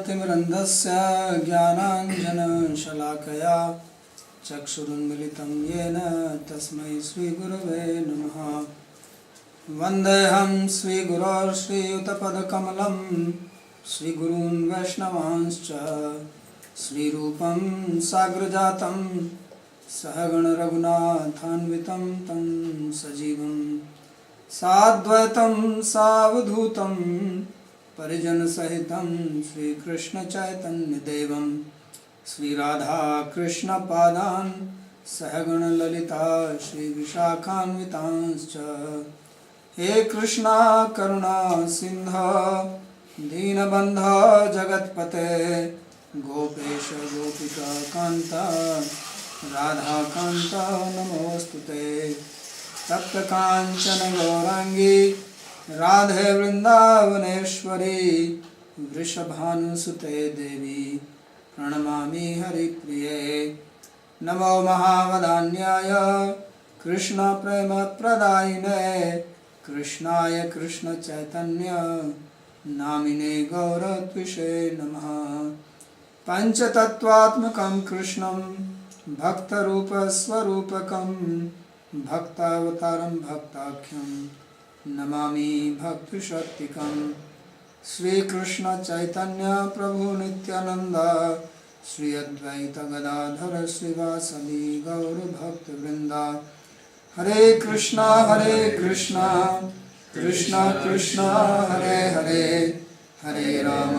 तिमिरन्धस्य ज्ञानाञ्जनशलाकया चक्षुरुन्मिलितं येन तस्मै श्रीगुरवे नमः। वन्देऽहं श्रीगुरो श्रीयुतपदकमलं श्रीगुरून् वैष्णवांश्च श्रीरूपं साग्रजातं सहगणरघुनाथान्वितं तं सजीवं साद्वैतं सावधूतं परिजनसहितं श्रीकृष्णचैतन्यदेवं श्रीराधाकृष्णपादान् सहगणललिता श्रीविशाखान्वितांश्च। हे कृष्णा करुणा सिन्धो दीनबन्धो जगत्पते गोपेश गोपिका कान्त राधाकान्त नमोऽस्तुते। तप्त काञ्चन गौरांगी राधे वृंदावनेश्वरी वृषभानुसुते देवी प्रणमामि हरिप्रिये। नमो महावदान्याय कृष्ण प्रेम प्रदायिने कृष्णाय कृष्ण चैतन्य नामिने गौरत्विषे नमः। पंचतत्वात्मकं कृष्णं भक्तरूपस्वरूपकं भक्तावतारं भक्ताख्यं नमामि भक्तिशक्तिकं। श्रीकृष्ण चैतन्य प्रभु नित्यानंद श्री अद्वैत गदाधर श्रीवासदि गौर भक्तवृंद। हरे कृष्णा कृष्णा कृष्णा हरे हरे हरे राम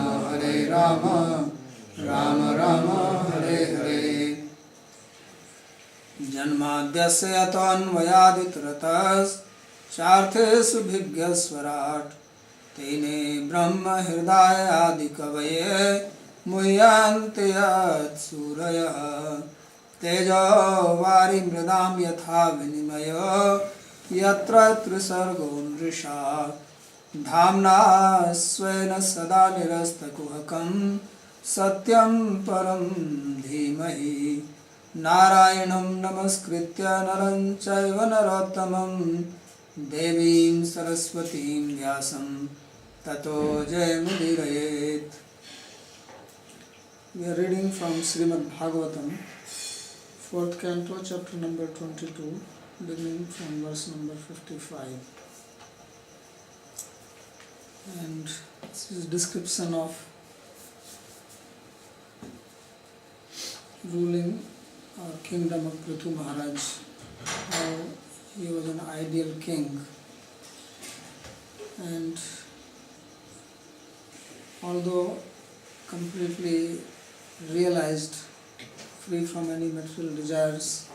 राम राम हरे हरे। जन्माद्यस्य यतोऽन्वयादितरतश्चार्थेषु भिज्ञस्वराट् तेने ब्रह्म हृदयादिकवये मुह्यन्ति यत्सूरयः। तेजो वारिमृदां यथा विनिमयो यत्र त्रिसर्गो मृषा धाम्ना स्वेन सदा निरस्तकुहकं सत्यं परं धीमहि। नारायणं नमस्कृत्य नरं चैव नरोत्तमं देवीं सरस्वतीं व्यासं ततो जयमुदीरयेत्। We are reading from Srimad Bhagavatam, 4th Canto, chapter number 22, beginning from verse number 55. And this is description of ruling or kingdom of Prithu Maharaj, how he was an ideal king, and although completely realized, free from any material desires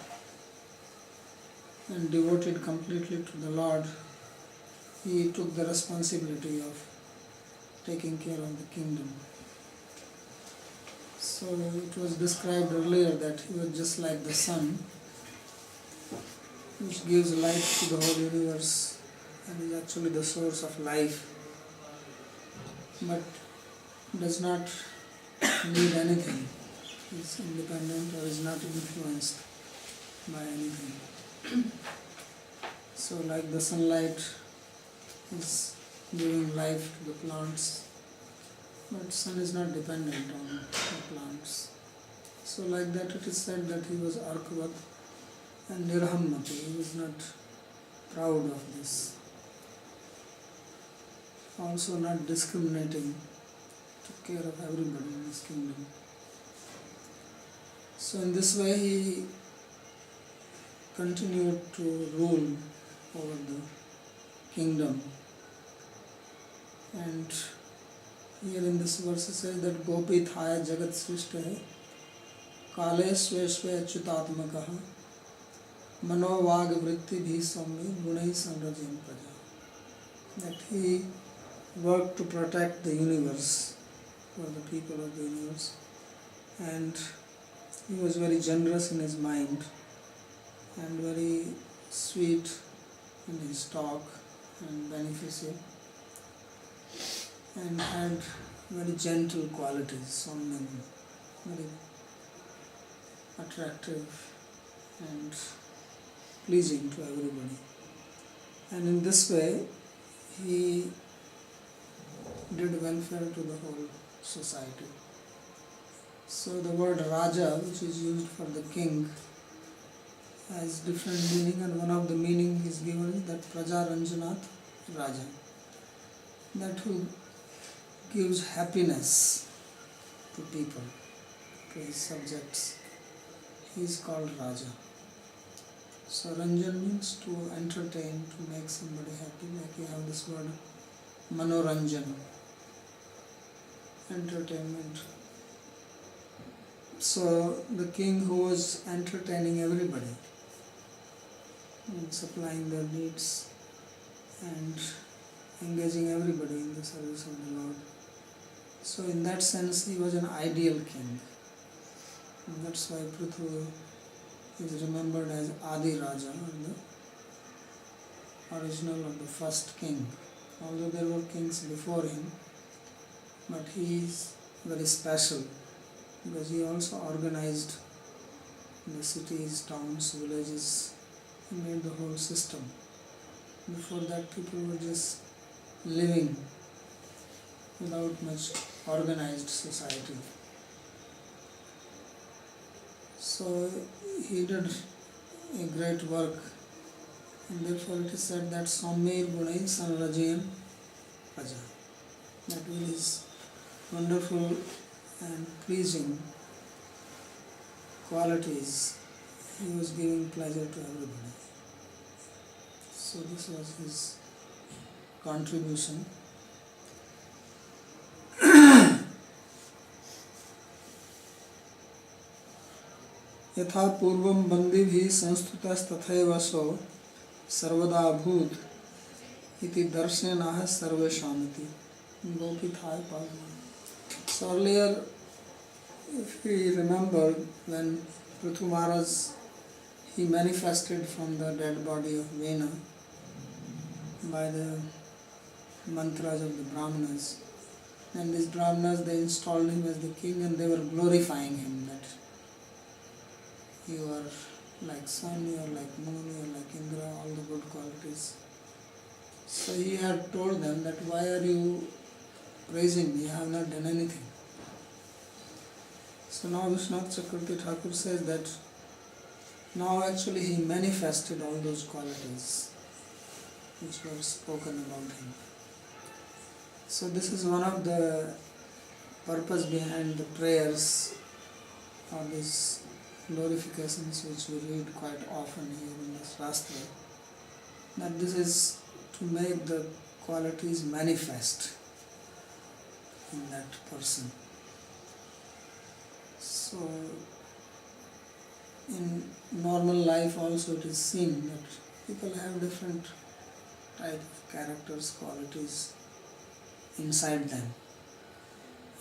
and devoted completely to the Lord, he took the responsibility of taking care of the kingdom. So it was described earlier that he was just like the sun, which gives light to the whole universe and is actually the source of life, but does not need anything, is independent or is not influenced by anything. So like the sunlight is giving life to the plants, but sun is not dependent on the plants. So like that it is said that he was Arkavat and Nirhammati, he was not proud of this. Also not discriminating, took care of everybody in his kingdom. So in this way he continued to rule over the kingdom. And here in this verse it says that Gopi Thaya Jagat Srishta hai Kale Sweshwe Achyutatmakaha Mano Vag Vritti Bhi Sammi Gunai Samrajim Praja. That he worked to protect the universe for the people of the universe, and he was very generous in his mind and very sweet in his talk and beneficial, and had very gentle qualities, something very attractive and pleasing to everybody. And in this way he did welfare to the whole society. So the word Raja, which is used for the king, has different meaning, and one of the meaning is given is that Praja Ranjanat Raja, that who gives happiness to people, to his subjects. He is called Raja. So Ranjan means to entertain, to make somebody happy, like you have this word Manoranjan, entertainment. So the king who was entertaining everybody and supplying their needs and engaging everybody in the service of the Lord. So in that sense he was an ideal king. And that's why Prithu is remembered as Adi Raja, or the original or the first king. Although there were kings before him, but he is very special because he also organized the cities, towns, villages. He made the whole system. Before that, people were just living without much organized society. So he did a great work, and therefore it is said that Saumir Gunai Sanrajayan Raja. That with his wonderful and pleasing qualities, he was giving pleasure to everybody. So this was his contribution. यथा पूर्वं बन्दिभिः संस्तुतस्तथैव सो सर्वदा भूत् इति दर्शनेनाह सर्वेषामिति गोपिथाय पावनं. So earlier, if we remember, when Prithu Maharaj, he manifested from the dead body of Vena by the mantras of the Brahmanas, and these Brahmanas, they installed him as the king and they were glorifying him, that you are like sun, you are like moon, you are like Indra, all the good qualities. So he had told them that why are you praising me, you have not done anything. So now Vishwanath Chakravarti Thakur says that now actually he manifested all those qualities which were spoken about him. So this is one of the purpose behind the prayers or these glorifications which we read quite often here in the Shastra, that this is to make the qualities manifest in that person. So in normal life also it is seen that people have different type of characters, qualities inside them,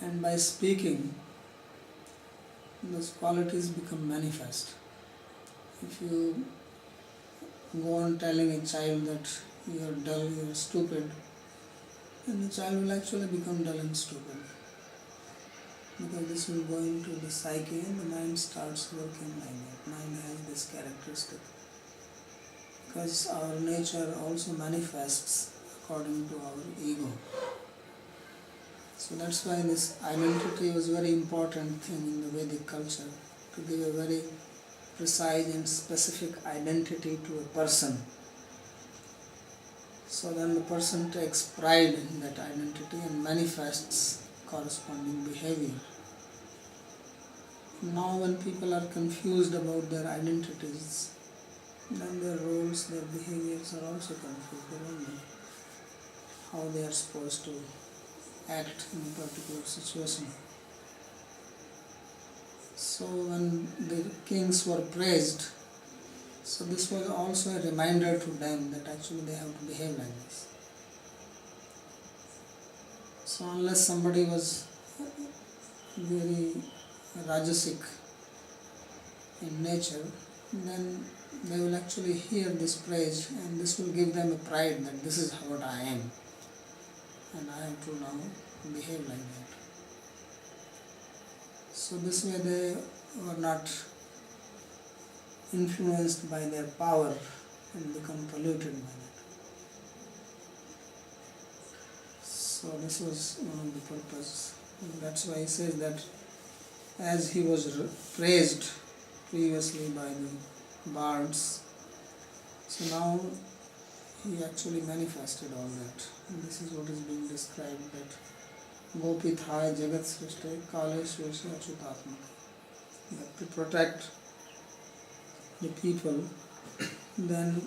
and by speaking those qualities become manifest. If you go on telling a child that you are dull, you are stupid, then the child will actually become dull and stupid, because this will go into the psyche and the mind starts working like that. Mind has this characteristic, because our nature also manifests according to our ego. So that's why this identity was a very important thing in the Vedic culture, to give a very precise and specific identity to a person. So then the person takes pride in that identity and manifests corresponding behavior. Now when people are confused about their identities, then their roles, their behaviors are also confused. They don't know how they are supposed to act in a particular situation. So when the kings were praised, so this was also a reminder to them that actually they have to behave like this. So unless somebody was very rajasic in nature, then they will actually hear this praise and this will give them a pride that this is what I am, and I have to now behave like that. So this way they were not influenced by their power and become polluted by that. So this was one of the purposes And that's why he says that as he was praised previously by the bards, so now he actually manifested all that. And this is what is being described, that Gopithaya Jagat Srishte Kaleshwesha Achutatmaka. That to protect the people, then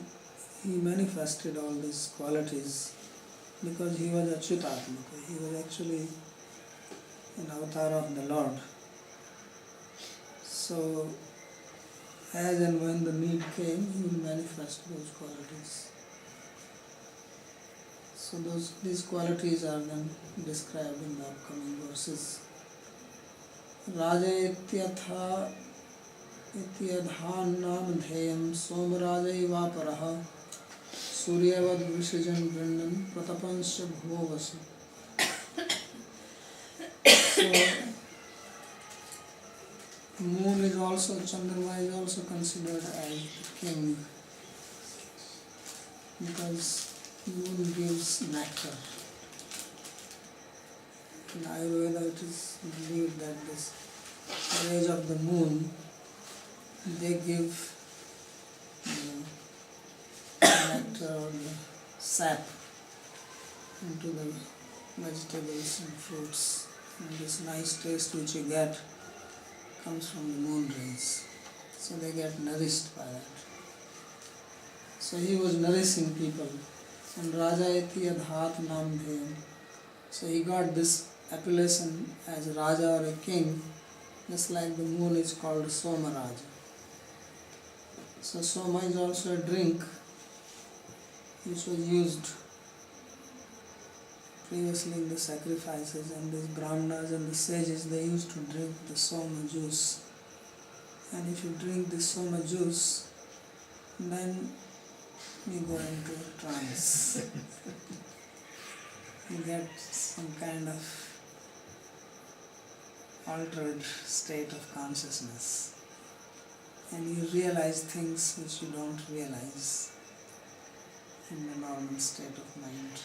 he manifested all these qualities because he was Achyutatmaka. He was actually an avatar of the Lord. So as and when the need came, he will manifest those qualities. So these qualities are then described in the upcoming verses. Raja ityatha ityadhanam dheyam somraja ivaparaha suryavad vishajan vrindan pratapansya bhuvavasu. So moon is also, Chandrama is also considered as king because moon gives nectar. In Ayurveda it is believed that this rays of the moon, they give nectar or the sap into the vegetables and fruits, and this nice taste which you get comes from the moon rays. So they get nourished by that. So he was nourishing people. And Raja iti adhat nam dheyam. So he got this appellation as Raja or a king, just like the moon is called Soma Raja. So Soma is also a drink which was used previously in the sacrifices, and these Brahmanas and the sages, they used to drink the Soma juice. And if you drink the Soma juice, then you go into a trance. You get some kind of altered state of consciousness, and you realize things which you don't realize in the normal state of mind.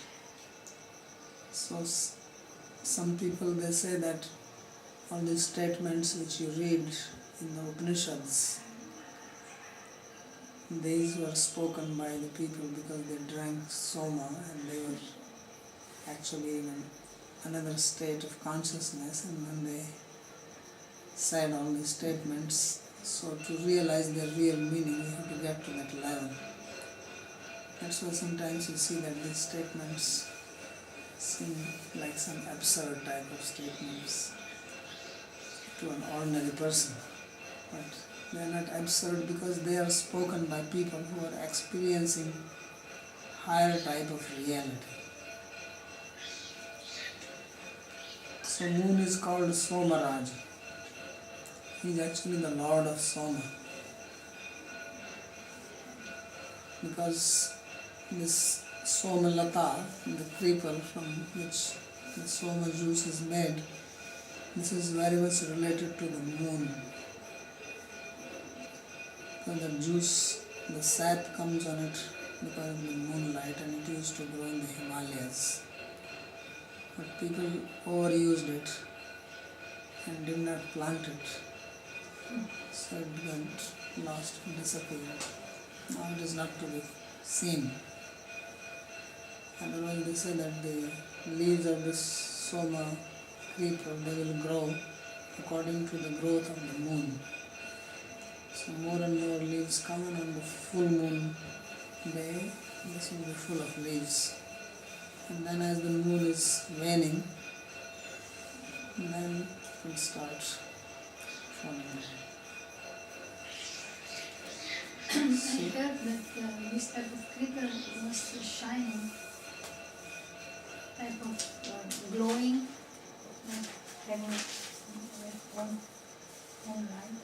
So some people, they say that all these statements which you read in the Upanishads, these were spoken by the people because they drank Soma and they were actually in another state of consciousness, and when they said all these statements, so to realize their real meaning you have to get to that level. That's why sometimes you see that these statements seem like some absurd type of statements to an ordinary person, but they are not absurd because they are spoken by people who are experiencing higher type of reality. So moon is called Somaraj. He is actually the lord of Soma, because this Somalata, the creeper from which the Soma juice is made, this is very much related to the moon. Because the juice, the sap comes on it because of the moonlight, and it used to grow in the Himalayas. But people overused it and did not plant it. So it got lost and disappeared. Now it is not to be seen. Otherwise they say that the leaves of this Soma creeper, they will grow according to the growth of the moon. So more and more leaves come, and on the full moon day, this will be full of leaves. And then as the moon is waning, then it will start falling down. I heard that this type of creeper was a shining type of glowing, like having one light.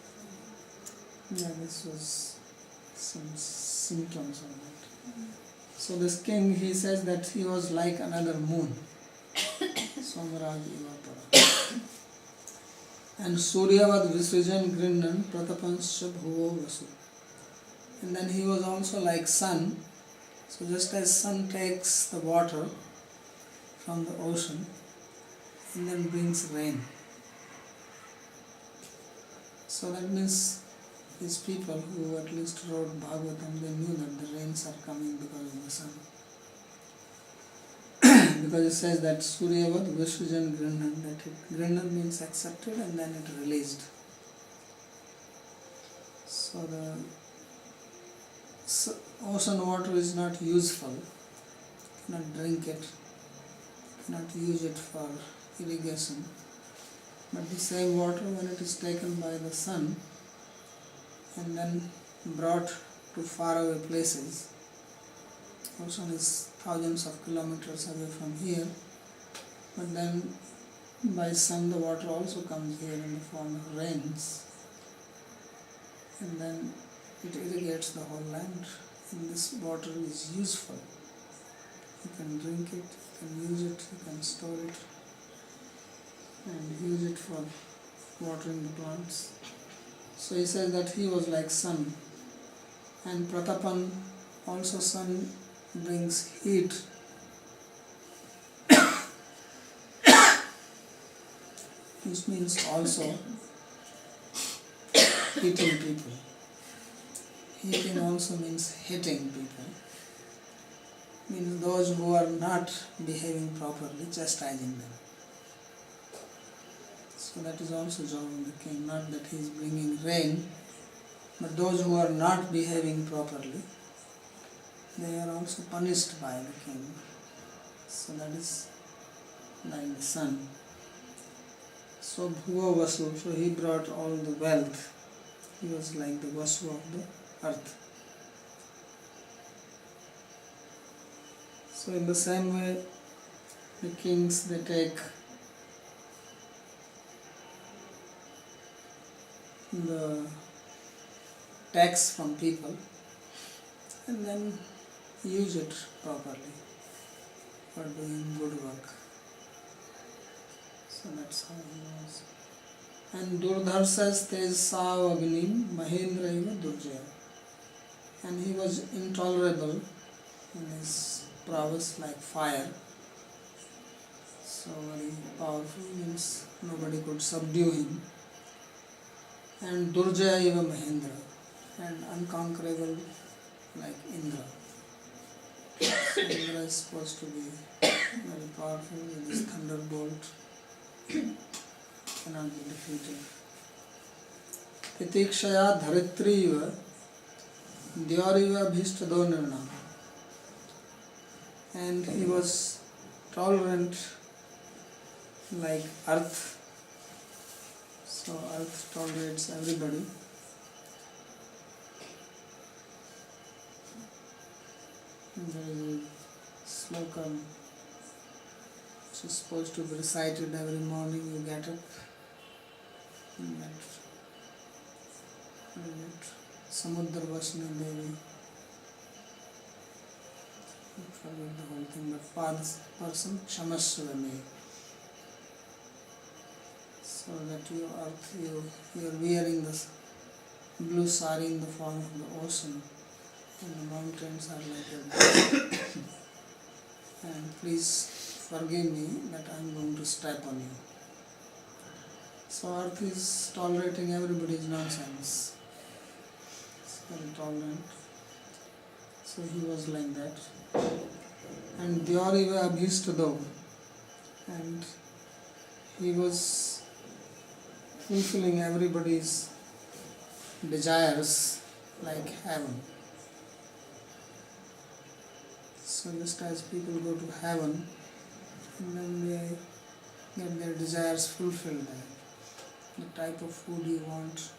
Yeah, this was some symptoms of that. So this king, he says that he was like another moon. Somaraj Ivapara. And Suryavad Visrijan Grindan Pratapansya Bhuvo Vasu. And then he was also like sun. So just as sun takes the water from the ocean and then brings rain. So that means these people who at least wrote Bhagavatam, they knew that the rains are coming because of the sun. Because it says that Suryavad Vishwajan Grinnan, that Grinnan means accepted and then it released. So the ocean water is not useful, cannot drink it, cannot use it for irrigation. But the same water, when it is taken by the sun and then brought to faraway places, ocean is thousands of kilometers away from here, but then by sun the water also comes here in the form of rains, and then it irrigates the whole land, and this water is useful. You can drink it, you can use it, you can store it, and use it for watering the plants. So he says that he was like sun, and Pratapan, also sun brings heat. Which means also heating people. Heating also means hitting people. Means those who are not behaving properly, chastising them. So that is also job of the king, not that he is bringing rain, but those who are not behaving properly, they are also punished by the king. So that is like the sun. So Bhuva Vasu, so he brought all the wealth. He was like the Vasu of the earth. So in the same way, the kings, they take the tax from people and then use it properly for doing good work. So that's how he was. And Durdhar says, Tej Sav Agnim Mahendra Iva Durjaya. And he was intolerable in his prowess like fire. So very powerful, means nobody could subdue him. And Durjaya Iva Mahendra, and unconquerable like Indra. So Indra is supposed to be very powerful with his thunderbolt, cannot be defeated. Titikshaya Dharitri Iva Dyariva Bhishtado Nirna. And he was tolerant like earth. So earth tolerates everybody. And there is a sloka which is supposed to be recited every morning. You get up and that Samudra Vasni Devi. Forget the whole thing, but person Kshamasvame. So that you are wearing this blue sari in the form of the ocean, and the mountains are like that. And please forgive me that I am going to step on you. So earth is tolerating everybody's nonsense. It's very tolerant. So he was like that. And Dyariva Abhistado, and he was fulfilling everybody's desires like heaven. So just as people go to heaven and then they get their desires fulfilled there. The type of food you want,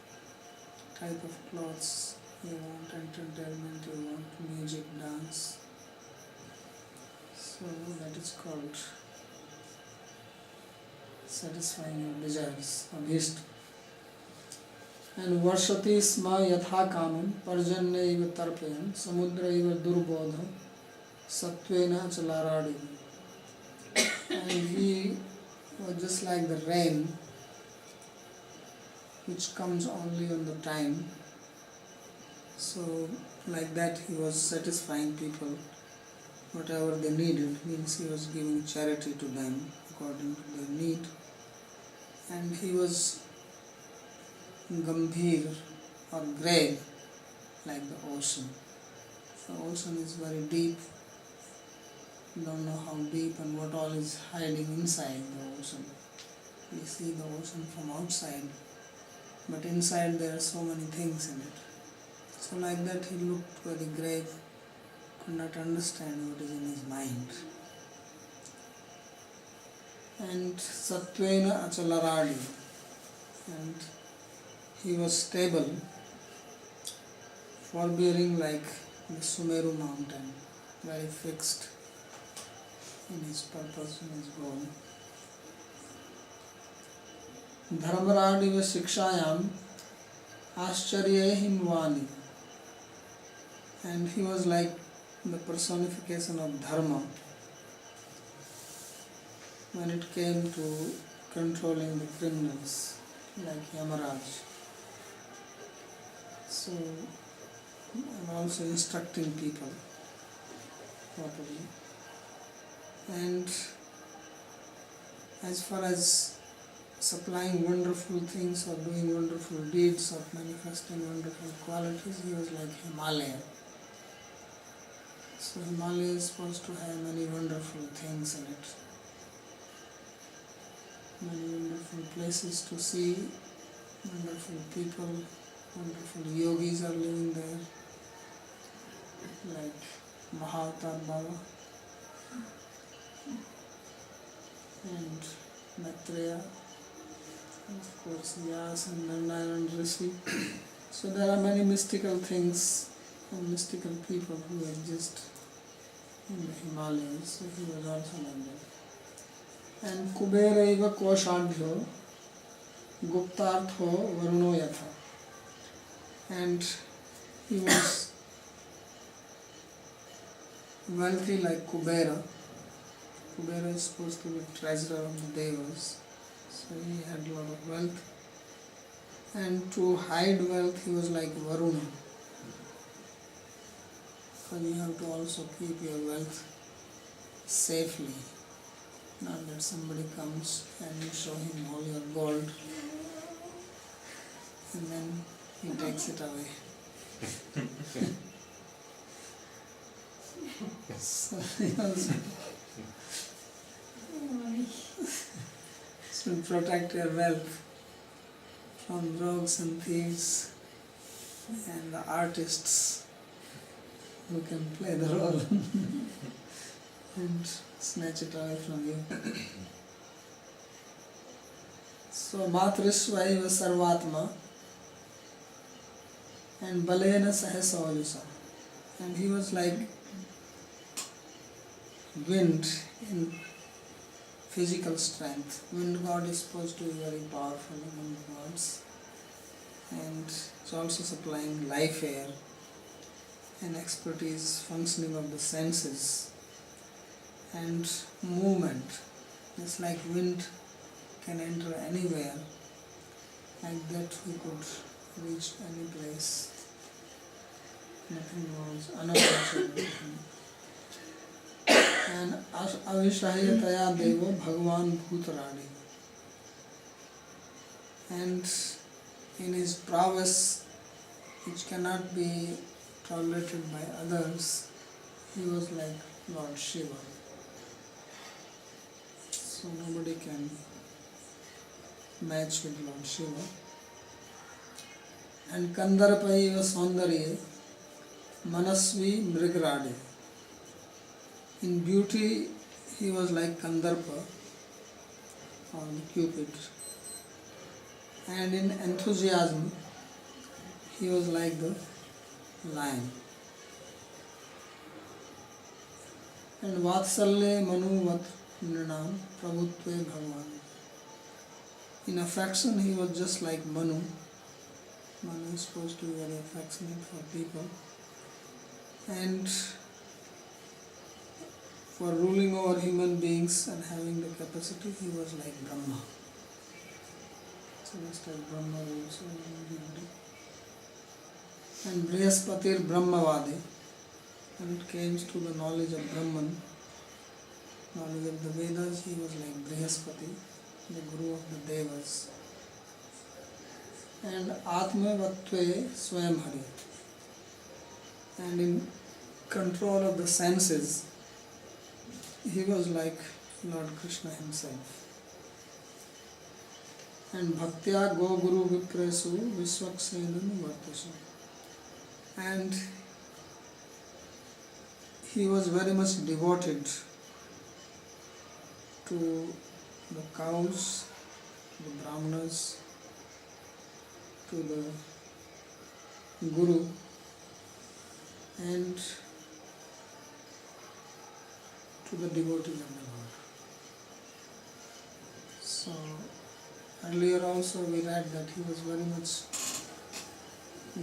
type of clothes you want, entertainment you want, music, dance. So that is called satisfying your desires, abhishta. And Varshati Sma Yatha Kamam Parjanya Iva Tarpayan Samudra Iva Durbodha Satvena Chalaradi. And he was just like the rain which comes only on the time. So like that he was satisfying people whatever they needed, means he was giving charity to them according to their need. And he was Gambhir or grave like the ocean. The ocean is very deep. You don't know how deep and what all is hiding inside the ocean. We see the ocean from outside, but inside there are so many things in it. So like that he looked very grave, could not understand what is in his mind. And Satvena Achalaradi, and he was stable, forbearing like the Sumeru mountain, very fixed in his purpose, in his goal. Dharmaradiva Shikshayam Ascharya Himvani, and he was like the personification of Dharma when it came to controlling the criminals like Yamaraj. So, and also instructing people properly. And as far as supplying wonderful things or doing wonderful deeds or manifesting wonderful qualities, he was like Himalaya. So Himalaya is supposed to have many wonderful things in it. Many wonderful places to see, wonderful people, wonderful yogis are living there, like Mahavatar Baba and Maitreya, and of course Vyas and Narayan Rishi. So there are many mystical things and mystical people who exist in the Himalayas, so he was also like that. And Kuberaiva Koshadhyo Guptartho Varuno Yatha, and he was wealthy like Kubera. Kubera is supposed to be treasurer of the Devas, so he had a lot of wealth. And to hide wealth he was like Varuna, because you have to also keep your wealth safely, not that somebody comes and you show him all your gold and then he takes it away. So he also should protect your wealth from rogues and thieves and the artists who can play the role and snatch it away from you. So Matrishvaiva Sarvatma and Balena Sahasavajusa, and he was like wind in physical strength. Wind god is supposed to be very powerful among the gods, and it's also supplying life air and expertise, functioning of the senses and movement. It's like wind can enter anywhere, like that we could reach any place. Nothing was unapproachable. And Avishahiyataya Deva Bhagavan Bhutaradi, and in his prowess which cannot be tolerated by others, he was like Lord Shiva. So nobody can match with Lord Shiva. And Kandarpaiva Saundarye Manasvi Mrigrade. In beauty he was like Kandarpa or Cupid, and in enthusiasm he was like the lion. And Vatsalye Manuvat Nrinam Prabhutve Bhagavan. In affection he was just like Manu. Manu is supposed to be very affectionate for people. And for ruling over human beings and having the capacity, he was like Brahma. So just like Brahma also. And Brihaspatir Brahmavadi, when it came to the knowledge of Brahman, knowledge of the Vedas. He was like Brihaspati, the guru of the Devas. And Atmavatve Swayam Hari. And in control of the senses, he was like Lord Krishna himself. And Bhaktya Go Guru Vipresu Viswaksenanu Vartasu. And he was very much devoted to the cows, the brahmanas, to the guru, and to the devotees of the Lord. So earlier also we read that he was very much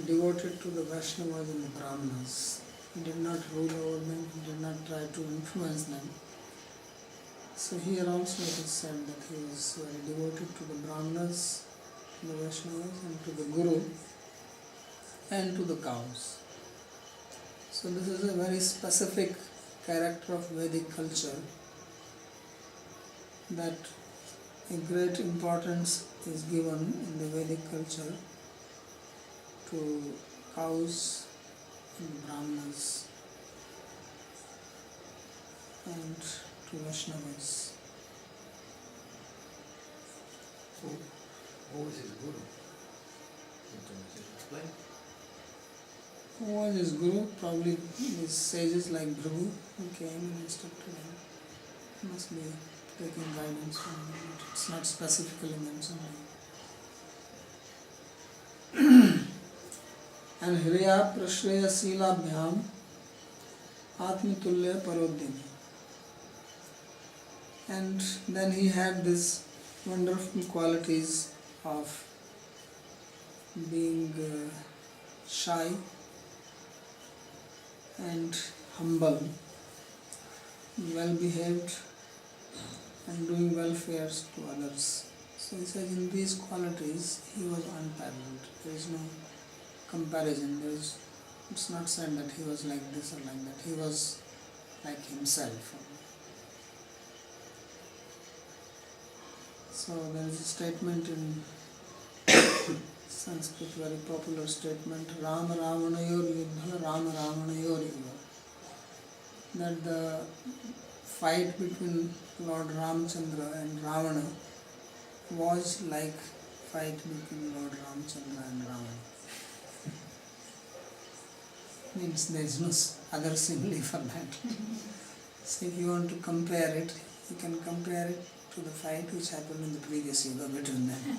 devoted to the Vaishnavas and the Brahmanas. He did not rule over them, he did not try to influence them. So here also it is said that he was very devoted to the Brahmanas, to the Vaishnavas, and to the Guru, and to the cows. So this is a very specific character of Vedic culture, that a great importance is given in the Vedic culture to cows and Brahmanas and to Vaishnavas. Who was his guru? Can you explain? Who was his guru? Probably these sages like Bhrigu, who came and instructed him. He must be taking guidance from him, but it's not specifically mentioned. And Hriya Prashreya Silabhyam Atmitulya Parodhyami. And then he had these wonderful qualities of being shy and humble, well behaved, and doing welfares to others. So he says in these qualities he was unparalleled. There is no comparison. It's not said that he was like this or like that. He was like himself. So there is a statement in Sanskrit, very popular statement, Rama Ravanayor Yuddha, Rama Ravanayor Yuddha. That the fight between Lord Ramchandra and Ravana was like fight between Lord Ramchandra and Ravana. Means there is no other simile for that. So if you want to compare it, you can compare it to the fight which happened in the previous yuga between them.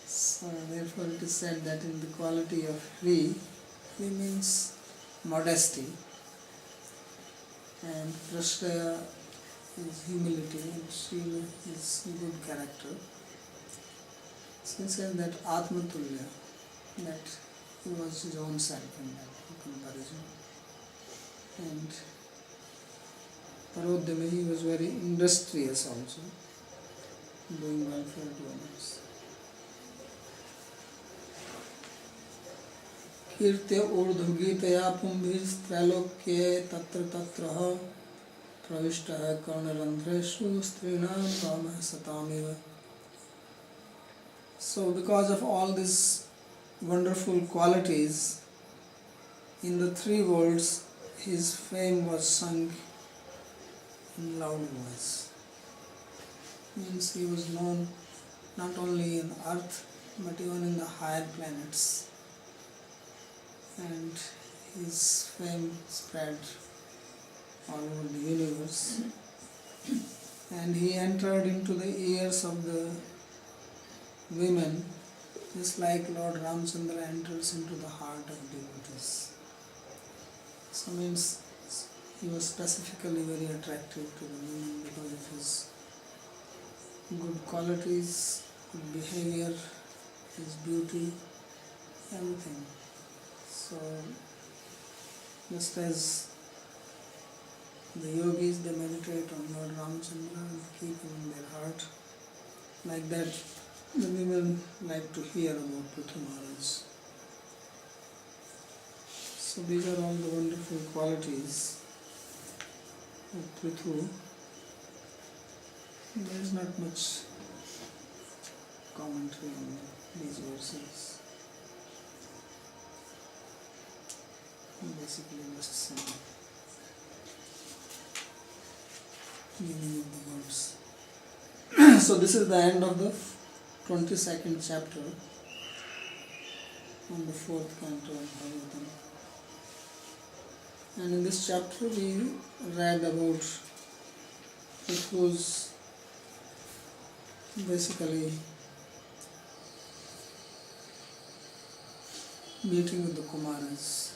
So therefore it is said that in the quality of Hri means modesty, and Prashraya is humility, and Srila is good character. So it says that Atmatulya, that he was his own self in that comparison. And Parodhyami, he was very industrious also, doing welfare to others. Kirtya urdhugitaya pumbhistralokye tatra tatraha pravishtaha karnarandhreshu strinam ramah satamiva. So because of all these wonderful qualities, in the three worlds his fame was sung in loud voice. Means he was known not only in earth but even in the higher planets, and his fame spread all over the universe, and he entered into the ears of the women just like Lord Ramchandra enters into the heart of devotees. So means he was specifically very attractive to the women because of his good qualities, good behavior, his beauty, everything. So just as the yogis, they meditate on Lord Ramchandra and keep him in their heart, like that the women like to hear about Prithu Maharaj. So these are all the wonderful qualities Prithu, there is not much commentary on these verses. Basically just some meaning of the words. So this is the end of the 22nd chapter on the 4th canto of Bhagavatam. And in this chapter we read about Prithu's basically meeting with the Kumaras.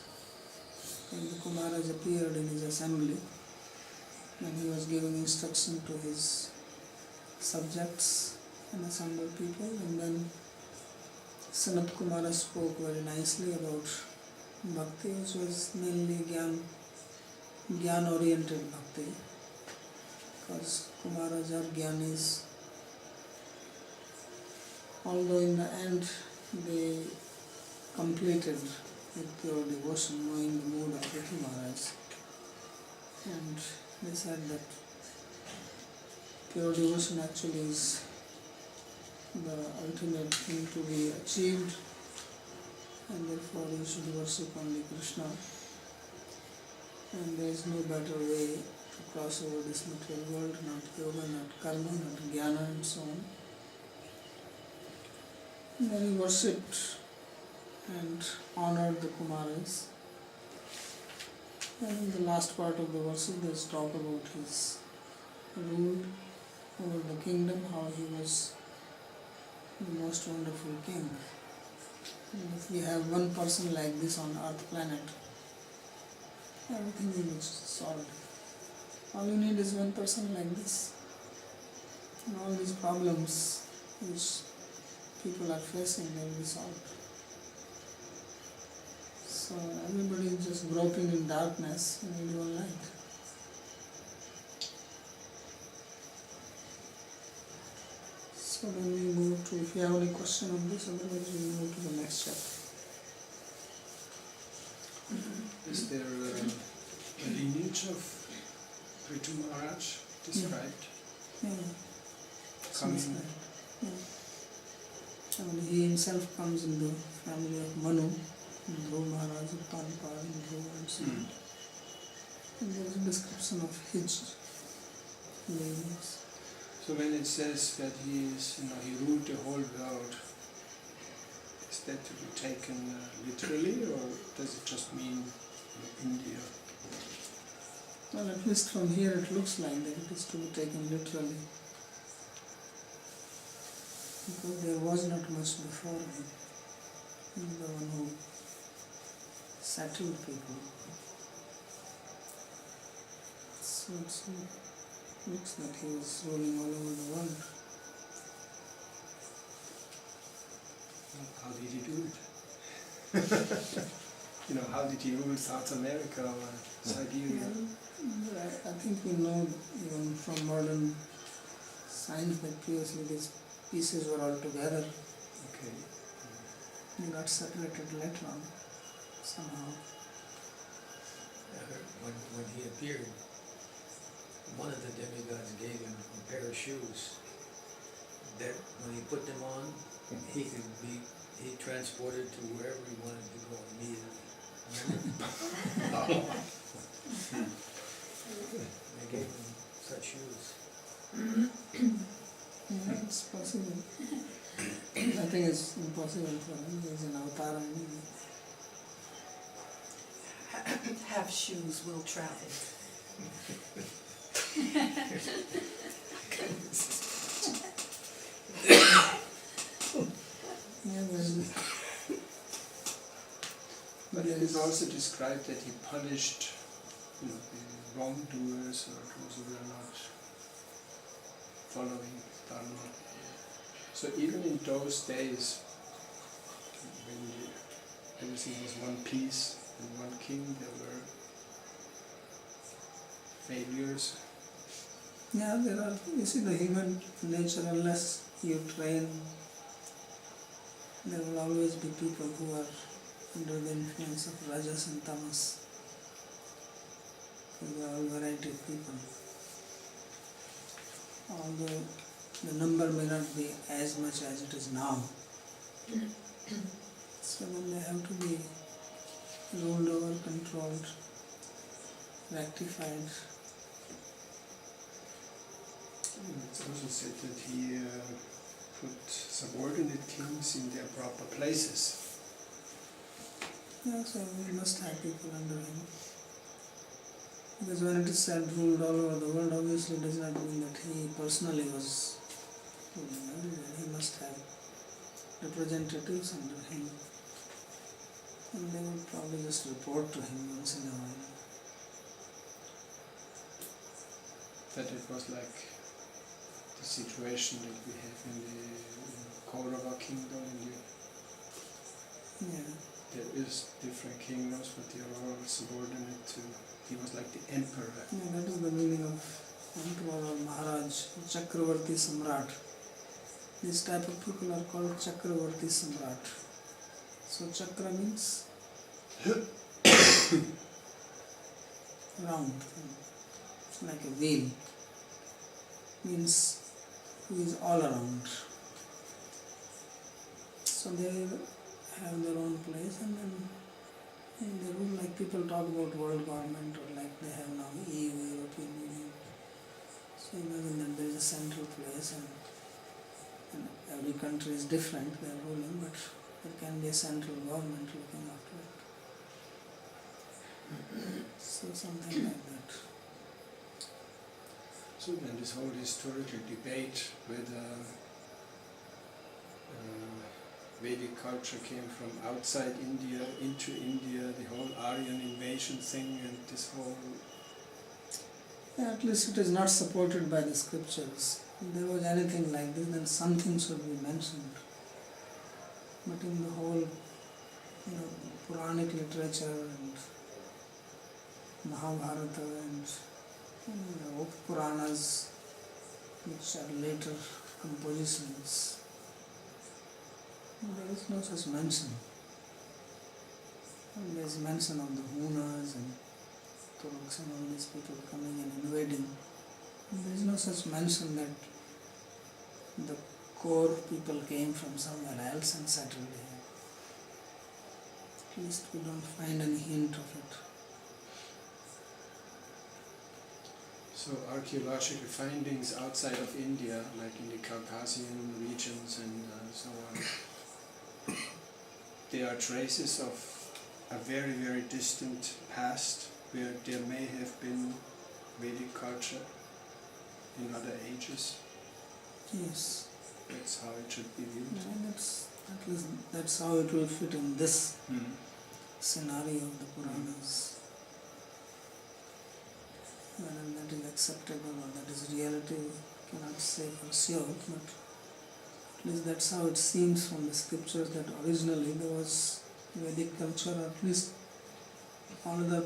And the Kumaras appeared in his assembly and he was giving instruction to his subjects and assembled people, and then Sanat Kumara spoke very nicely about bhakti, which was mainly Gyan oriented bhakti, because Kumaras are Gyanis. Although in the end they completed with pure devotion, knowing the mood of Prithu Maharaj, and they said that pure devotion actually is the ultimate thing to be achieved, and therefore you should worship only Krishna, and there is no better way to cross over this material world, not yoga, not karma, not jnana, and so on. And then he worshipped and honored the Kumaras. And in the last part of the verses there's talk about his rule over the kingdom, how he was the most wonderful king. And if we have one person like this on earth planet, everything will be solved. All you need is one person like this. And all these problems which people are facing, they will be solved. So everybody is just groping in darkness, and we need one light. So then we move to, if you have any question on this, otherwise we move to the next chapter. Is there a lineage of Prithu Maharaj described? Yeah. Coming? Seems like, yeah. I mean, he himself comes in the family of Manu, Dhruv Maharaj, Tanpa, and Dhruv, and so on. And there is a description of his lineage. So when it says that he is, he ruled the whole world, is that to be taken literally, or does it just mean India? Well, at least from here it looks like that it is to be taken literally. Because there was not much before him. He is the one who settled people. So it looks that he was ruling all over the world. How did he do it? How did he rule South America or Siberia? I think we know even from modern science that previously these pieces were all together. Okay. They got separated later on somehow. When he appeared, one of the demigods gave him a pair of shoes that when he put them on, he transported to wherever he wanted to go immediately. Remember? They gave him such shoes. Yeah, it's possible. I think it's impossible for him. He's an avatar anyway. Have shoes will travel. Yeah, there's But it is also described that he punished the wrongdoers or those who were not following Dharma. So even in those days, when everything was one piece and one king, there were failures. Yeah, there are, you see, the human nature, unless you train, there will always be people who are under the influence of rajas and tamas. There are all variety of people. Although the number may not be as much as it is now, so then they have to be ruled over, controlled, rectified. It's also said that he put subordinate kings in their proper places. Yeah, so we must have people under him. Because when it is said ruled all over the world, obviously it does not mean that he personally was ruling everywhere. He must have representatives under him. And they would probably just report to him once in a while. That it was like the situation that we have in the Kaurava kingdom. Yeah. There is different kingdoms, but they are all subordinate to. He was like the emperor. Yeah, that is the meaning of Emperor or Maharaj, Chakravarti Samrat. This type of people are called Chakravarti Samrat. So Chakra means round, like a wheel. Means who is all around. So they have their own place, and then in the room, like people talk about world government, or like they have now EU, European Union. So imagine that there is a central place, and every country is different, they are ruling, but there can be a central government looking after it. So something like that. So then this whole historical debate whether Vedic culture came from outside India into India, the whole Aryan invasion thing, and this whole... Yeah, at least it is not supported by the scriptures. If there was anything like this, then something should be mentioned. But in the whole, Puranic literature and Mahabharata and the Puranas, which are later compositions, there is no such mention. And there is mention of the Hunas and Turks and all these people coming and invading. And there is no such mention that the core people came from somewhere else and settled here. At least we don't find any hint of it. So archaeological findings outside of India, like in the Caucasian regions and so on, they are traces of a very, very distant past where there may have been Vedic culture in other ages. Yes. That's how it should be viewed. And at least that's how it will fit in this scenario of the Puranas. Whether that is acceptable or that is reality, we cannot say for sure, but at least that's how it seems from the scriptures, that originally there was Vedic culture, or at least all other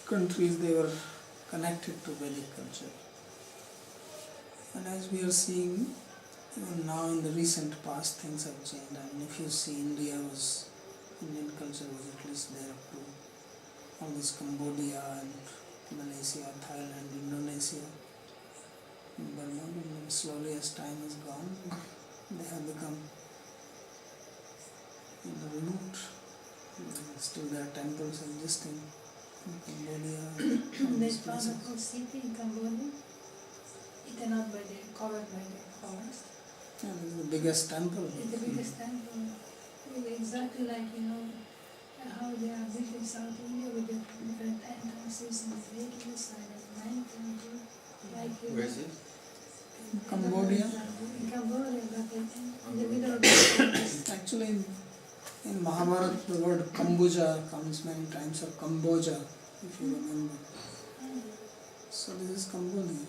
countries, they were connected to Vedic culture. And as we are seeing, even now in the recent past, things have changed. I mean, if you see Indian culture was at least there up to all this Cambodia and Malaysia, Thailand, Indonesia, Burma, and slowly as time has gone, they have become remote. Still there are temples existing in Cambodia. There's one city in Cambodia, eaten up by covered by the forest. Yeah, this is the biggest temple. It's the biggest temple. It's exactly like, how they are built in South India with the different entrances and the lake side and the main temple. Where is it? Cambodia. In Cambodia, but in the middle of the forest. Actually, in Mahabharata, the word Kamboja comes many times, or Kamboja, if you remember. So this is Cambodia,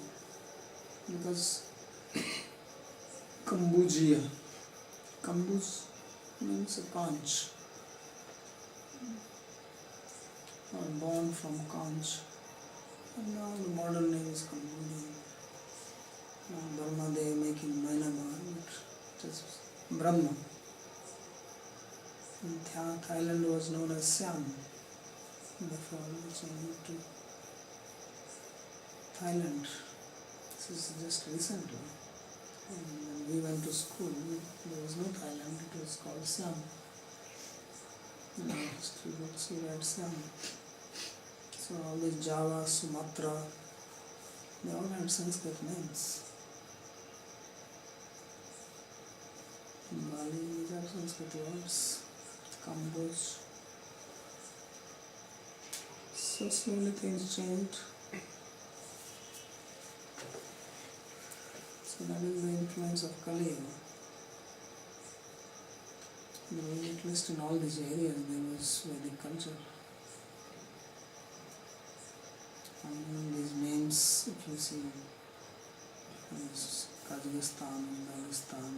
because Kambogia, Kambuz means a conch, or born from conch, and now the modern name is Cambodia. Now Burma, they are making Myanmar, which is Brahma. And Thailand was known as Siam before, which I need to Thailand. This is just recently. When we went to school, there was no Thailand, it was called Siam. In our history books we read Siam. So all these Java, Sumatra, they all had Sanskrit names. In Bali, these are Sanskrit words. Kamboj. So slowly things changed. So that is the influence of Kali Yuga. At least in all these areas there was Vedic culture. And these names, if you see, Kazakhstan, Dagestan,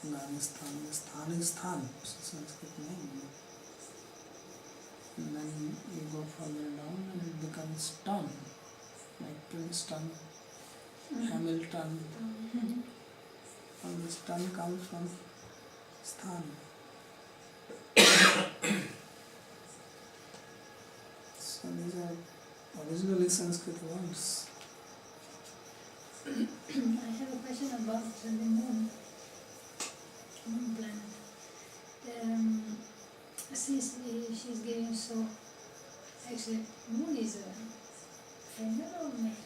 Afghanistan, Stan is Stan, it's a Sanskrit name. And then you go further down and it becomes Ton, like Princeton, Hamilton. All this Ton comes from Stan. So these are originally Sanskrit words. I have a question about the moon planet. Since she's giving so, actually, moon is a female or male?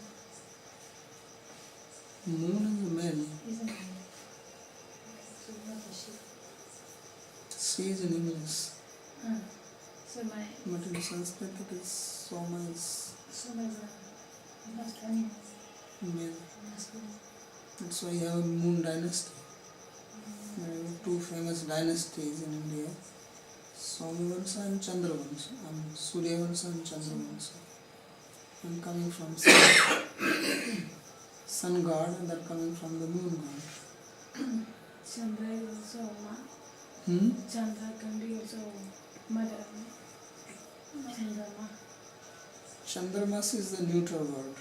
Moon is a male. Is a male. Okay, so not a she. She is in English. So my But in Sanskrit it is Soma is Soma is not feminine, male. masculine. That's why you have a moon dynasty. There are two famous dynasties in India, Somavansha and Chandravansha, and Suryavansha and Chandravansha. One coming from sun god and that coming from the moon god. Chandra is also ma. Chandra can be also mother. Chandrama. Chandramas is the neutral word.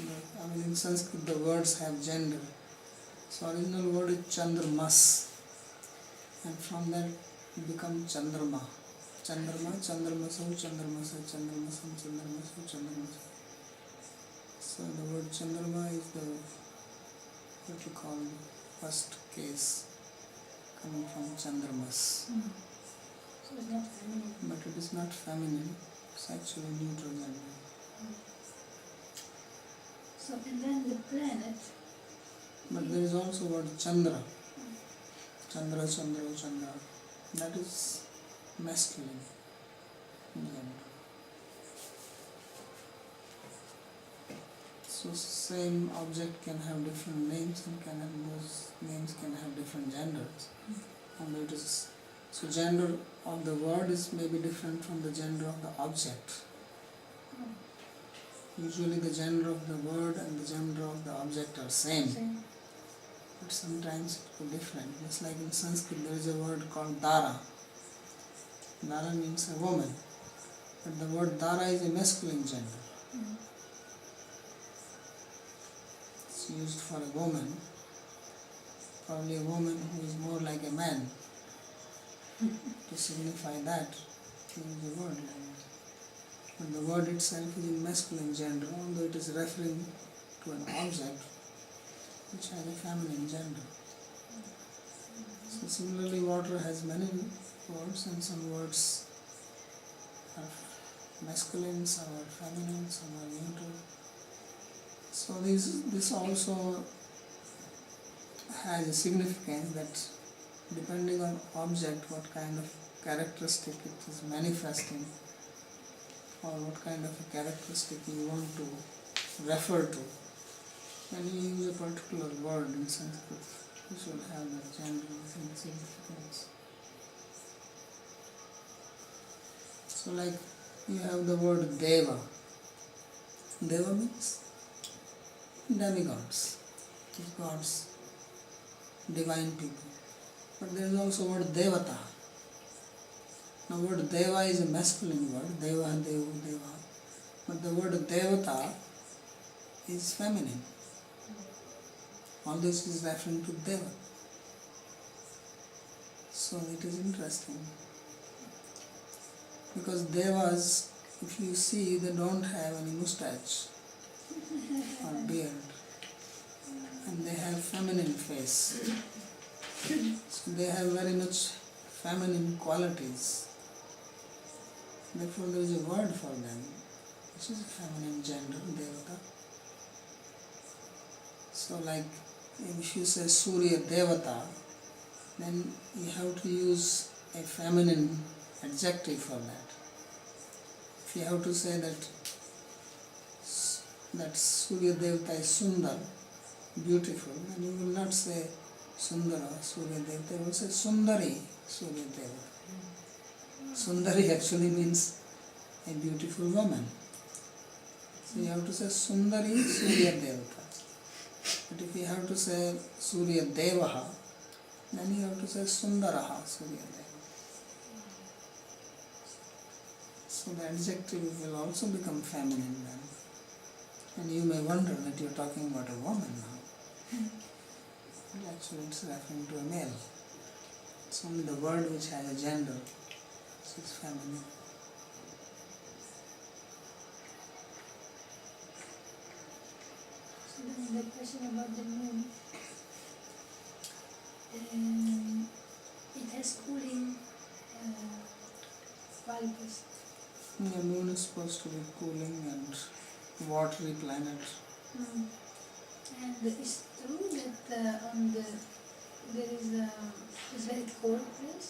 I mean, in Sanskrit the words have gender. So original word is Chandramas, and from that it becomes Chandrama. Chandrama, Chandramaso, Chandramasa, Chandramasam, Chandramaso, Chandramasa. So the word Chandrama is the what you call first case coming from Chandramas. So it's not feminine. But it is not feminine, it's actually neutral gender. So and then the planet. But there is also word Chandra. Chandra, Chandra, Chandra. That is masculine gender. So same object can have different names and those names can have different genders. And it is, so gender of the word is maybe different from the gender of the object. Usually the gender of the word and the gender of the object are same. But sometimes it could be different. Just like in Sanskrit there is a word called Dara. Dara means a woman. But the word Dara is a masculine gender. It's used for a woman. Probably a woman who is more like a man. To signify that, use the word like that. But the word itself is in masculine gender, although it is referring to an object which has a feminine gender. So similarly, water has many words, and some words are masculine, some are feminine, some are neutral. So this also has a significance that depending on object, what kind of characteristic it is manifesting, or what kind of a characteristic you want to refer to. When you use a particular word in Sanskrit, you should have that gender significance. So like you have the word Deva. Deva means demigods, gods, divine people. But there is also word Devata. Now word Deva is a masculine word, Deva, Devu, Deva. But the word Devata is feminine. All this is referring to Deva. So it is interesting. Because Devas if you see, they don't have any mustache or beard, and they have feminine face. So they have very much feminine qualities. Therefore there is a word for them, which is a feminine gender, Devata. So like if you say Surya Devata, then you have to use a feminine adjective for that. If you have to say that Surya Devata is Sundar, beautiful, then you will not say Sundara Surya Devata, you will say Sundari Surya Devata. Sundari actually means a beautiful woman. So you have to say Sundari Surya Devata. But if you have to say Surya Devaha, then you have to say Sundaraha Surya Devata. So the adjective will also become feminine then. And you may wonder that you are talking about a woman now. But actually it's referring to a male. It's only the word which has a gender, which is feminine. So then the question about the moon, it has cooling qualities. The moon is supposed to be cooling and watery planet. And it's true that there is a it's very cold place.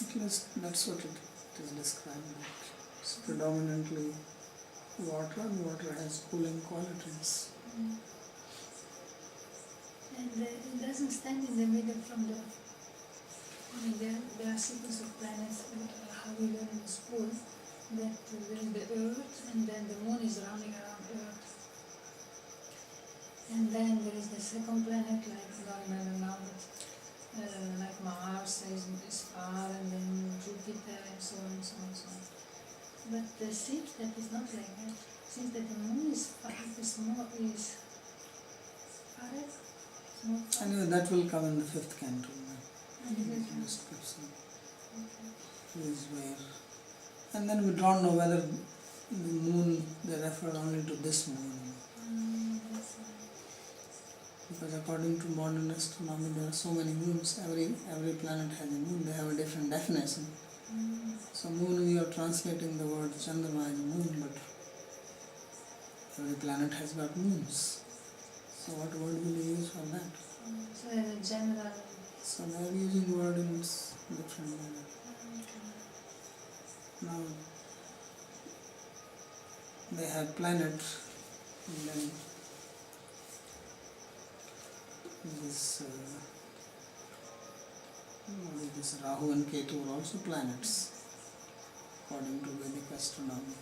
At least that's what it is described. It's predominantly water, and water has cooling qualities. And it doesn't stand in the middle from the. I mean, there are sequence of planets, how we learn in school, that there is the Earth, and then the moon is rounding around Earth. And then there is the second planet, like, I don't remember now, but like Mars is far, and then Jupiter, and so on, and so on, and so on. But it seems that it's not like that. It seems that the moon is far, is more, is farther, it's more far. Anyway, that will come in the 5th canto. And it is- Description okay. is where. And then we don't know whether the moon, they refer only to this moon. That's Because according to modern astronomy, there are so many moons. Every planet has a moon. They have a different definition. So moon, we are translating the word Chandrama as moon, but every planet has got moons. So what word will you use for that? so in general. So they are using word in different manner. Now they have planet, and then this Rahu and Ketu are also planets according to Vedic astronomy,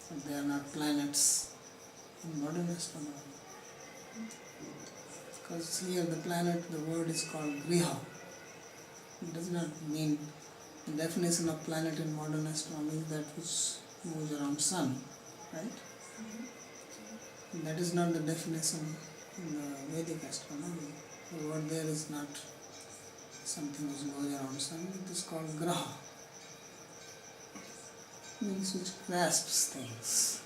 but they are not planets in modern astronomy. Because here the planet, the word is called Griha. It does not mean, the definition of planet in modern astronomy is that which moves around sun, right? And that is not the definition in the Vedic astronomy. The word there is not something which goes around sun, it is called Graha. Means which grasps things.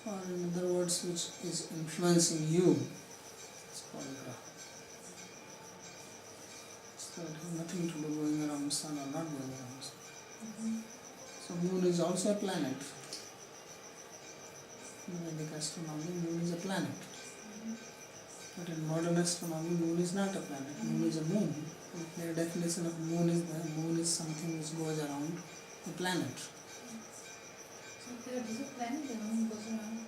Or in other words, which is influencing you. It's called Graha. So it has nothing to do going around sun or not going around sun. So moon is also a planet. In Vedic astronomy, moon is a planet. But in modern astronomy, moon is not a planet. Moon is a moon. Their definition of moon is that moon is something which goes around a planet. So there is a planet, the moon goes around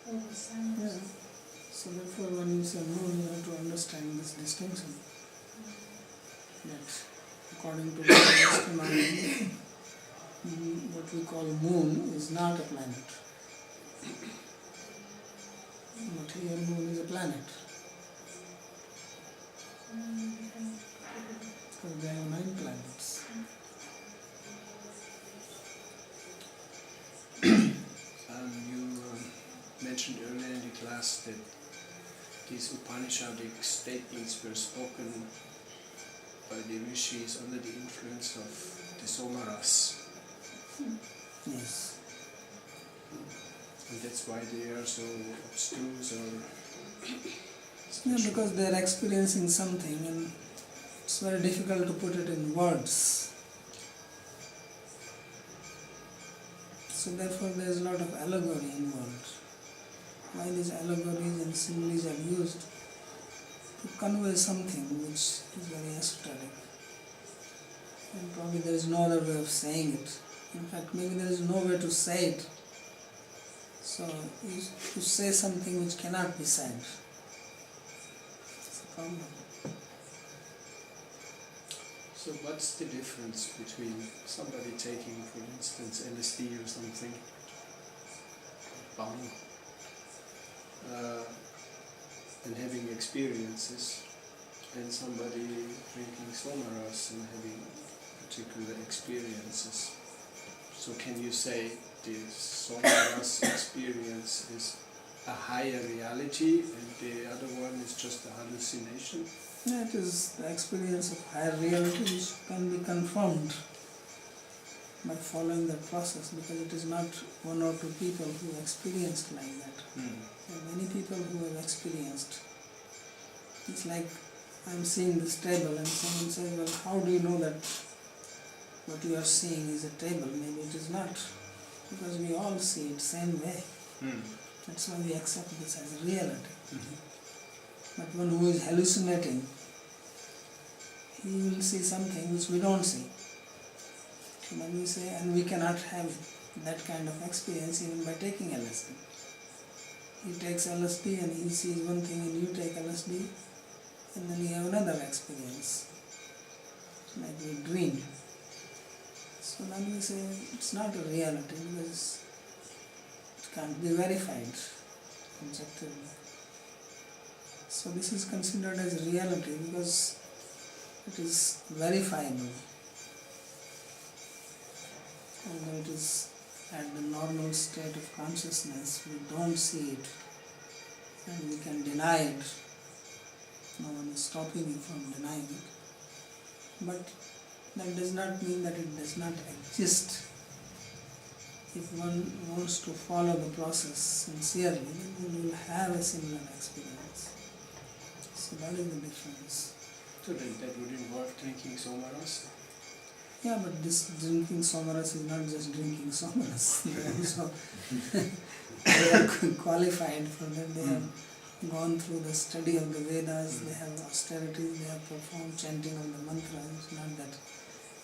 all the sun. Yeah. So therefore, when you say moon, you have to understand this distinction. That according to Vedic astronomy, what we call moon is not a planet. But here moon is a planet. Because they have 9 planets. You mentioned earlier in the class that these Upanishadic statements were spoken by the rishis under the influence of the Somaras. Yes. And that's why they are so obtuse or Yeah, because they are experiencing something and it's very difficult to put it in words. So therefore there is a lot of allegory involved. Why these allegories and similes are used? To convey something which is very esoteric. And probably there is no other way of saying it. In fact, maybe there is no way to say it. So, to say something which cannot be said. It's a problem. So what's the difference between somebody taking, for instance, LSD or something, bang, and having experiences, and somebody drinking somaras and having particular experiences? So can you say the somaras experience is a higher reality and the other one is just a hallucination? Yeah, it is the experience of higher reality which can be confirmed by following that process, because it is not one or two people who experienced like that. There are many people who have experienced. It's like I'm seeing this table and someone says, well, how do you know that what you are seeing is a table? Maybe it is not, because we all see it same way. That's why we accept this as a reality. But one who is hallucinating, he will see something which we don't see. And then we say, and we cannot have that kind of experience even by taking LSD. He takes LSD and he sees one thing, and you take LSD and then you have another experience, like we dream. So then we say it's not a reality because it can't be verified objectively. So this is considered as reality because it is verifiable. Although it is at the normal state of consciousness, we don't see it and we can deny it. No one is stopping you from denying it. But that does not mean that it does not exist. If one wants to follow the process sincerely, then one will have a similar experience. So that is the difference. So then that would involve drinking somaras? Yeah, but this drinking somaras is not just drinking somaras. They are qualified for that. They have gone through the study of the Vedas, they have austerities, they have performed chanting of the mantra. It's not that.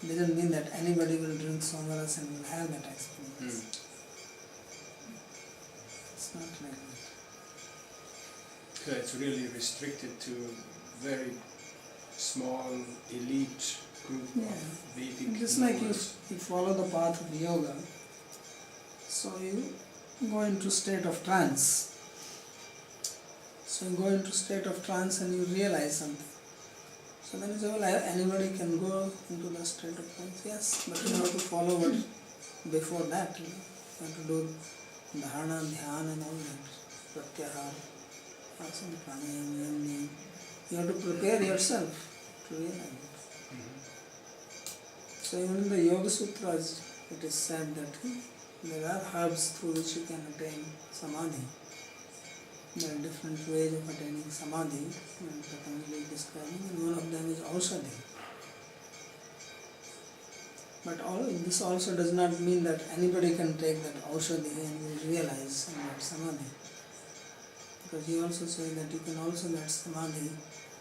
It doesn't mean that anybody will drink somaras and will have that experience. It's not like that. So it's really restricted to very small elite group of Vedic Just like knowers. you follow the path of yoga, so you go into state of trance. So you go into state of trance and you realize something. So then you say, well, anybody can go into the state of trance. Yes, but you have to follow what before that. You have to do dharana, dhyana and all that. Pratyahara, asana, pranayama, yam. You have to prepare yourself to realize it. So even in the Yoga Sutras, it is said that there are herbs through which you can attain samadhi. There are different ways of attaining samadhi, and Patanjali is describing, and one of them is aushadhi. But this also does not mean that anybody can take that aushadhi and will realize and get samadhi. Because he also says that you can also get samadhi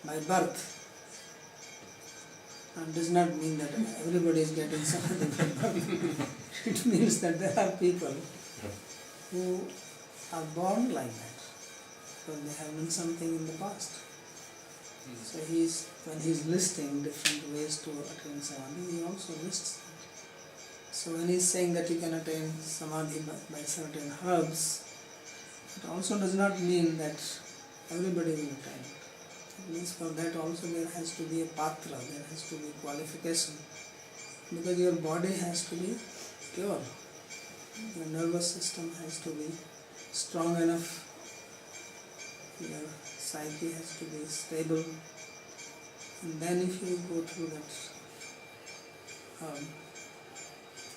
by birth. And does not mean that everybody is getting samadhi by birth. It means that there are people who are born like that, because they have done something in the past. So when he's listing different ways to attain samadhi, he also lists that. So when he's saying that you can attain samadhi by certain herbs, it also does not mean that everybody will attain it. It means for that also there has to be a patra, there has to be qualification, because your body has to be pure, your nervous system has to be strong enough, your psyche has to be stable, and then if you go through that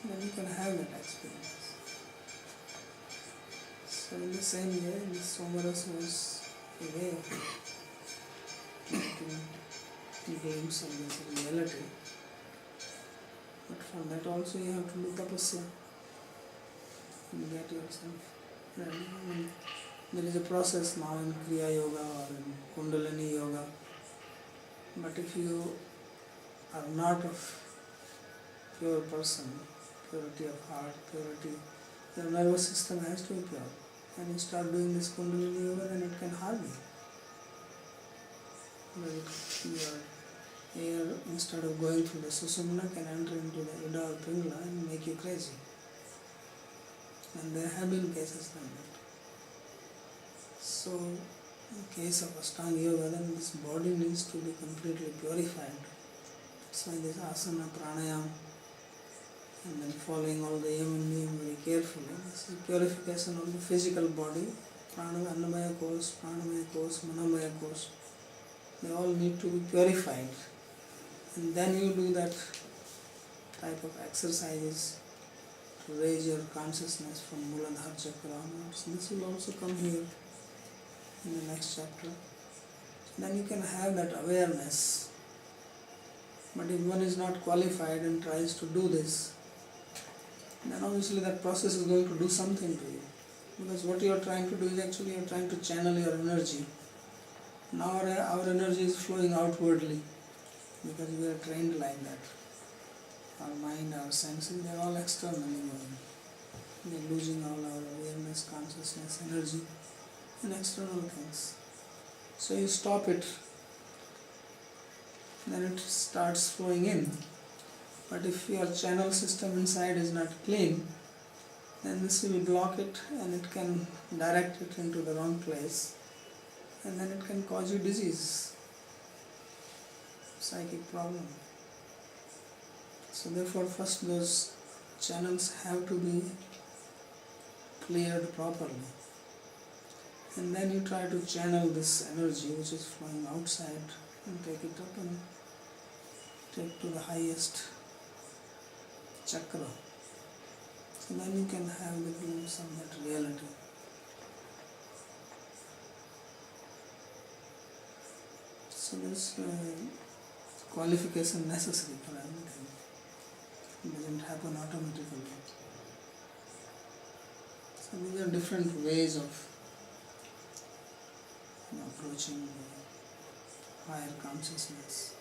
then you can have that experience. So in the same way, this Somaras was a way of getting a glimpse of this reality. But for that also you have to do tapasya and get yourself ready. I mean, there is a process now in Kriya Yoga or in Kundalini Yoga. But if you are not of pure person, purity of heart, purity, your nervous system has to be pure. When you start doing this Kundalini Yoga, then it can harm you. Your air, instead of going through the Susumna, can enter into the Ida or Pingala and make you crazy. And there have been cases like that. So, in case of Ashtanga Yoga, then this body needs to be completely purified. That's why this asana, pranayama, and then following all the yam and niyam very carefully. This is purification of the physical body, pranamaya, annamaya kosh, pranamaya kosh, manomaya kosh. They all need to be purified. And then you do that type of exercises to raise your consciousness from Muladhara Chakra onwards. This will also come here in the next chapter. Then you can have that awareness. But if one is not qualified and tries to do this, then obviously that process is going to do something to you. Because what you are trying to do is actually you are trying to channel your energy. Now our energy is flowing outwardly because we are trained like that. Our mind, our senses, they are all externally going. We are losing all our awareness, consciousness, energy in external things. So you stop it, then it starts flowing in. But if your channel system inside is not clean, then this will block it and it can direct it into the wrong place. And then it can cause you disease, psychic problem. So therefore first those channels have to be cleared properly. And then you try to channel this energy which is flowing outside and take it up and take to the highest chakra. So then you can have the glimpse of that reality. So there's qualification necessary for everything. It doesn't happen automatically. So these are different ways of approaching the higher consciousness.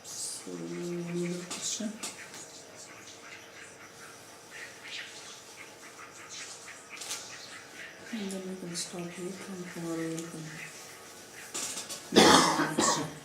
So, any other question? And then we can stop here and tomorrow we can next chapter.